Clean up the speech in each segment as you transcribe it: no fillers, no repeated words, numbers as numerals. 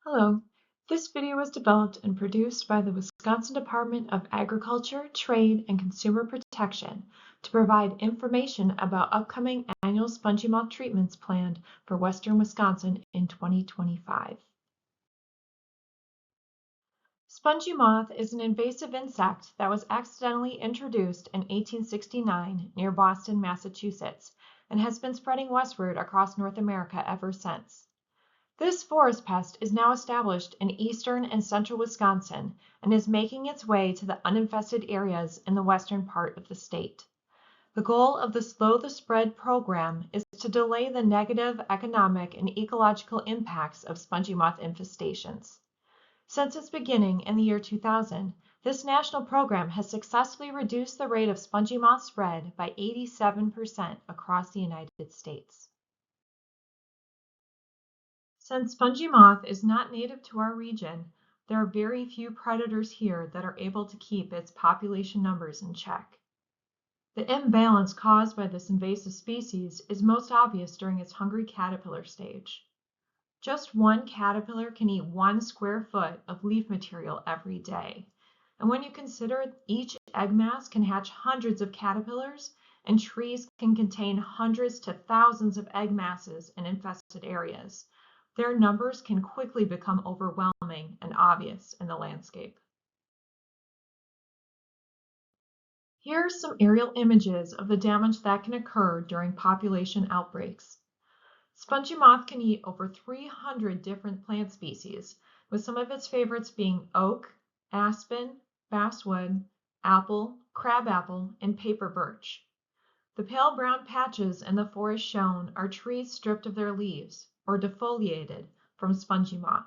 Hello, this video was developed and produced by the Wisconsin Department of Agriculture, Trade, and Consumer Protection to provide information about upcoming annual spongy moth treatments planned for western Wisconsin in 2025. Spongy moth is an invasive insect that was accidentally introduced in 1869 near Boston, Massachusetts, and has been spreading westward across North America ever since. This forest pest is now established in eastern and central Wisconsin and is making its way to the uninfested areas in the western part of the state. The goal of the Slow the Spread program is to delay the negative economic and ecological impacts of spongy moth infestations. Since its beginning in the year 2000, this national program has successfully reduced the rate of spongy moth spread by 87% across the United States. Since spongy moth is not native to our region, there are very few predators here that are able to keep its population numbers in check. The imbalance caused by this invasive species is most obvious during its hungry caterpillar stage. Just one caterpillar can eat 1 square foot of leaf material every day. And when you consider each egg mass can hatch hundreds of caterpillars, and trees can contain hundreds to thousands of egg masses in infested areas, their numbers can quickly become overwhelming and obvious in the landscape. Here are some aerial images of the damage that can occur during population outbreaks. Spongy moth can eat over 300 different plant species, with some of its favorites being oak, aspen, basswood, apple, crabapple, and paper birch. The pale brown patches in the forest shown are trees stripped of their leaves, or defoliated, from spongy moth.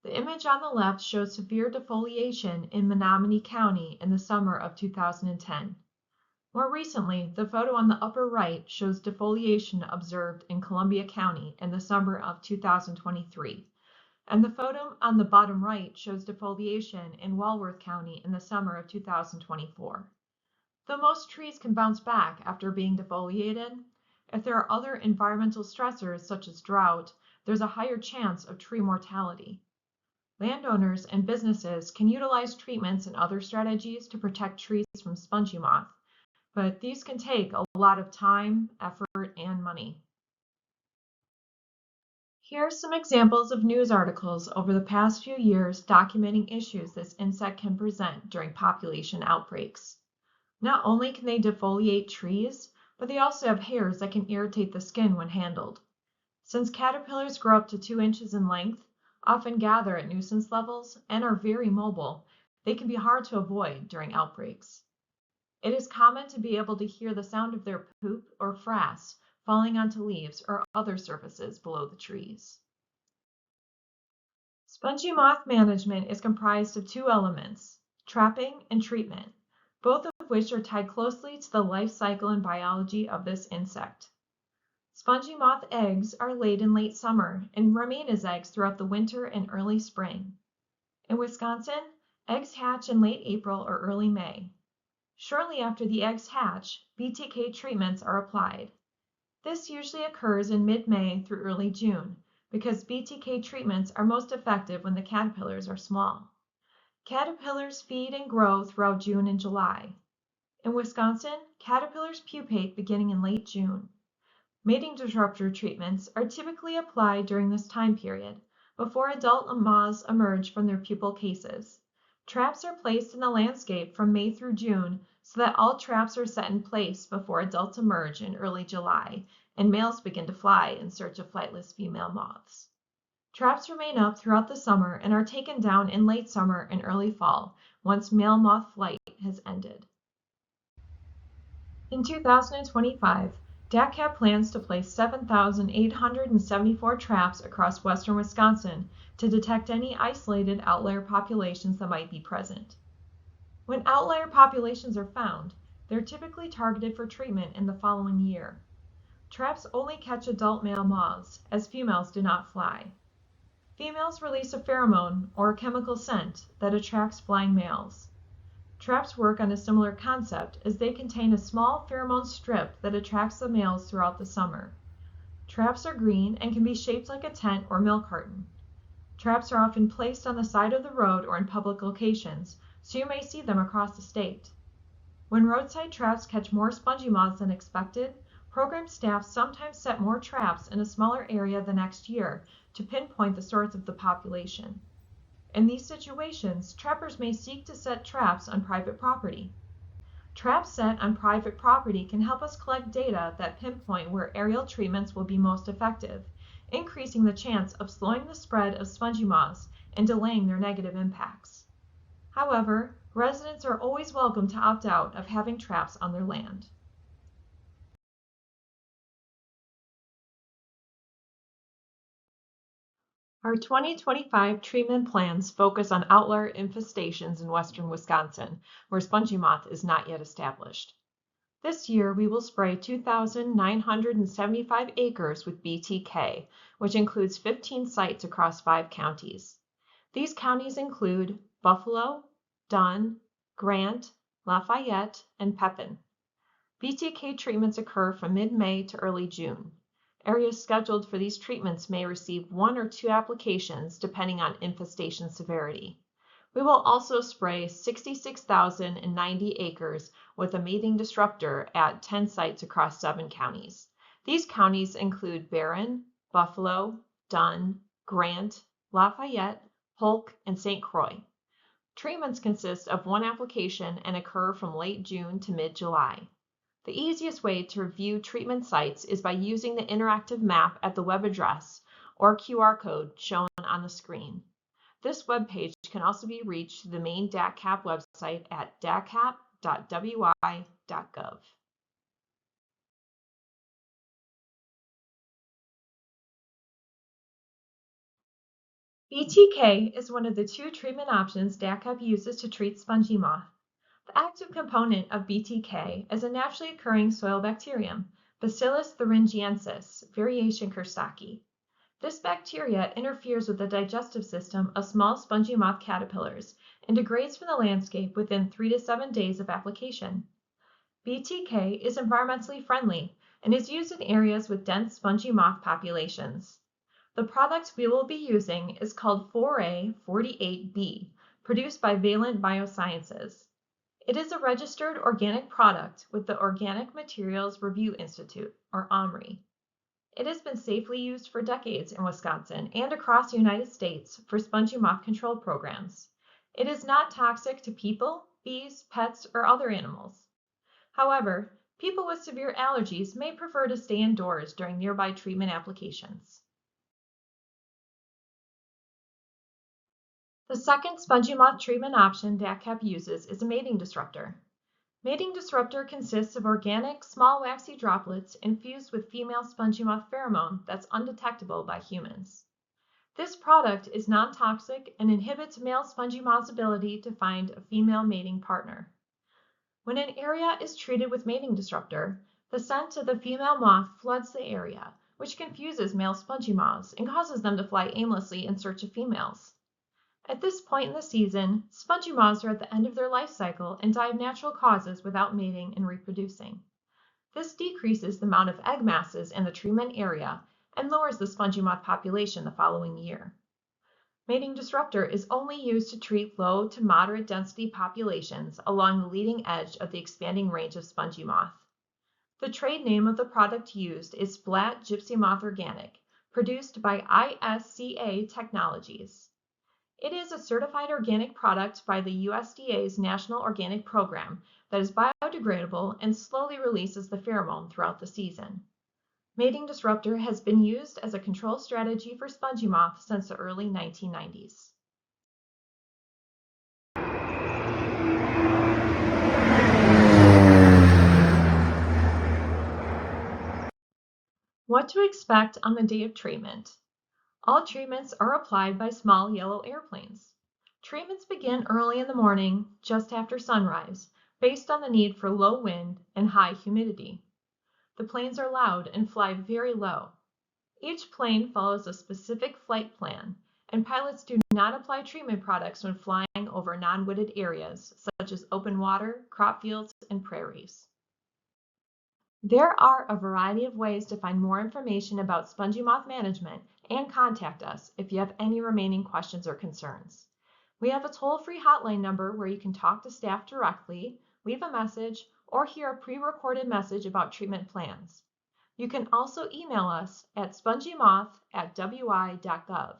The image on the left shows severe defoliation in Menominee County in the summer of 2010. More recently, the photo on the upper right shows defoliation observed in Columbia County in the summer of 2023, and the photo on the bottom right shows defoliation in Walworth County in the summer of 2024. Though most trees can bounce back after being defoliated, if there are other environmental stressors such as drought, there's a higher chance of tree mortality. Landowners and businesses can utilize treatments and other strategies to protect trees from spongy moth, but these can take a lot of time, effort, and money. Here are some examples of news articles over the past few years documenting issues this insect can present during population outbreaks. Not only can they defoliate trees, but they also have hairs that can irritate the skin when handled. Since caterpillars grow up to 2 inches in length, often gather at nuisance levels, and are very mobile, they can be hard to avoid during outbreaks. It is common to be able to hear the sound of their poop or frass falling onto leaves or other surfaces below the trees. Spongy moth management is comprised of 2 elements, trapping and treatment, both of which are tied closely to the life cycle and biology of this insect. Spongy moth eggs are laid in late summer and remain as eggs throughout the winter and early spring. In Wisconsin, eggs hatch in late April or early May. Shortly after the eggs hatch, BTK treatments are applied. This usually occurs in mid-May through early June because BTK treatments are most effective when the caterpillars are small. Caterpillars feed and grow throughout June and July. In Wisconsin, caterpillars pupate beginning in late June. Mating disruptor treatments are typically applied during this time period, before adult moths emerge from their pupal cases. Traps are placed in the landscape from May through June so that all traps are set in place before adults emerge in early July and males begin to fly in search of flightless female moths. Traps remain up throughout the summer and are taken down in late summer and early fall once male moth flight has ended. In 2025, DACCAP plans to place 7,874 traps across western Wisconsin to detect any isolated outlier populations that might be present. When outlier populations are found, they're typically targeted for treatment in the following year. Traps only catch adult male moths, as females do not fly. Females release a pheromone, or a chemical scent, that attracts flying males. Traps work on a similar concept as they contain a small pheromone strip that attracts the males throughout the summer. Traps are green and can be shaped like a tent or milk carton. Traps are often placed on the side of the road or in public locations, so you may see them across the state. When roadside traps catch more spongy moths than expected, program staff sometimes set more traps in a smaller area the next year to pinpoint the source of the population. In these situations, trappers may seek to set traps on private property. Traps set on private property can help us collect data that pinpoint where aerial treatments will be most effective, increasing the chance of slowing the spread of spongy moths and delaying their negative impacts. However, residents are always welcome to opt out of having traps on their land. Our 2025 treatment plans focus on outlier infestations in western Wisconsin, where spongy moth is not yet established. This year, we will spray 2,975 acres with BTK, which includes 15 sites across 5 counties. These counties include Buffalo, Dunn, Grant, Lafayette, and Pepin. BTK treatments occur from mid-May to early June. Areas scheduled for these treatments may receive 1 or 2 applications depending on infestation severity. We will also spray 66,090 acres with a mating disruptor at 10 sites across 7 counties. These counties include Barron, Buffalo, Dunn, Grant, Lafayette, Polk, and St. Croix. Treatments consist of 1 application and occur from late June to mid-July. The easiest way to view treatment sites is by using the interactive map at the web address or QR code shown on the screen. This web page can also be reached through the main DACCAP website at dacap.wi.gov. BTK is one of the 2 treatment options DACCAP uses to treat spongy moth. The active component of BTK is a naturally occurring soil bacterium, Bacillus thuringiensis, variation Kerstaki. This bacteria interferes with the digestive system of small spongy moth caterpillars and degrades from the landscape within 3 to 7 days of application. BTK is environmentally friendly and is used in areas with dense spongy moth populations. The product we will be using is called 4A48B, produced by Valent Biosciences. It is a registered organic product with the Organic Materials Review Institute, or OMRI. It has been safely used for decades in Wisconsin and across the United States for spongy moth control programs. It is not toxic to people, bees, pets, or other animals. However, people with severe allergies may prefer to stay indoors during nearby treatment applications. The second spongy moth treatment option DACCAP uses is a mating disruptor. Mating disruptor consists of organic, small waxy droplets infused with female spongy moth pheromone that's undetectable by humans. This product is non-toxic and inhibits male spongy moth's ability to find a female mating partner. When an area is treated with mating disruptor, the scent of the female moth floods the area, which confuses male spongy moths and causes them to fly aimlessly in search of females. At this point in the season, spongy moths are at the end of their life cycle and die of natural causes without mating and reproducing. This decreases the amount of egg masses in the treatment area and lowers the spongy moth population the following year. Mating disruptor is only used to treat low to moderate density populations along the leading edge of the expanding range of spongy moth. The trade name of the product used is Splat Gypsy Moth Organic, produced by ISCA Technologies. It is a certified organic product by the USDA's National Organic Program that is biodegradable and slowly releases the pheromone throughout the season. Mating disruptor has been used as a control strategy for spongy moth since the early 1990s. What to expect on the day of treatment. All treatments are applied by small yellow airplanes. Treatments begin early in the morning, just after sunrise, based on the need for low wind and high humidity. The planes are loud and fly very low. Each plane follows a specific flight plan, and pilots do not apply treatment products when flying over non-wooded areas, such as open water, crop fields, and prairies. There are a variety of ways to find more information about spongy moth management and contact us if you have any remaining questions or concerns. We have a toll-free hotline number where you can talk to staff directly, leave a message, or hear a pre-recorded message about treatment plans. You can also email us at spongymoth@wi.gov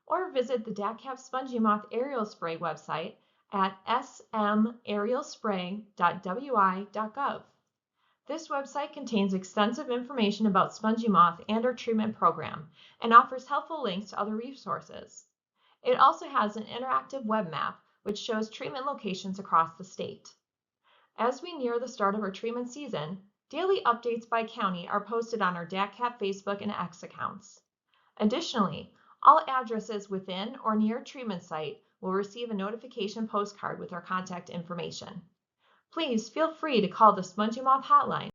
or visit the DACAP Spongy Moth Aerial Spray website at SMAerialSpray.wi.gov. This website contains extensive information about spongy moth and our treatment program and offers helpful links to other resources. It also has an interactive web map which shows treatment locations across the state. As we near the start of our treatment season, daily updates by county are posted on our DACAP Facebook and X accounts. Additionally, all addresses within or near a treatment site will receive a notification postcard with our contact information. Please feel free to call the Spongy Moth hotline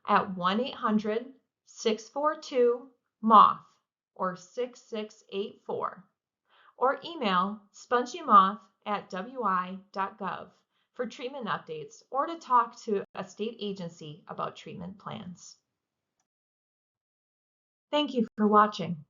at 1-800-642-MOTH or 6684 or email spongymoth@wi.gov for treatment updates or to talk to a state agency about treatment plans. Thank you for watching.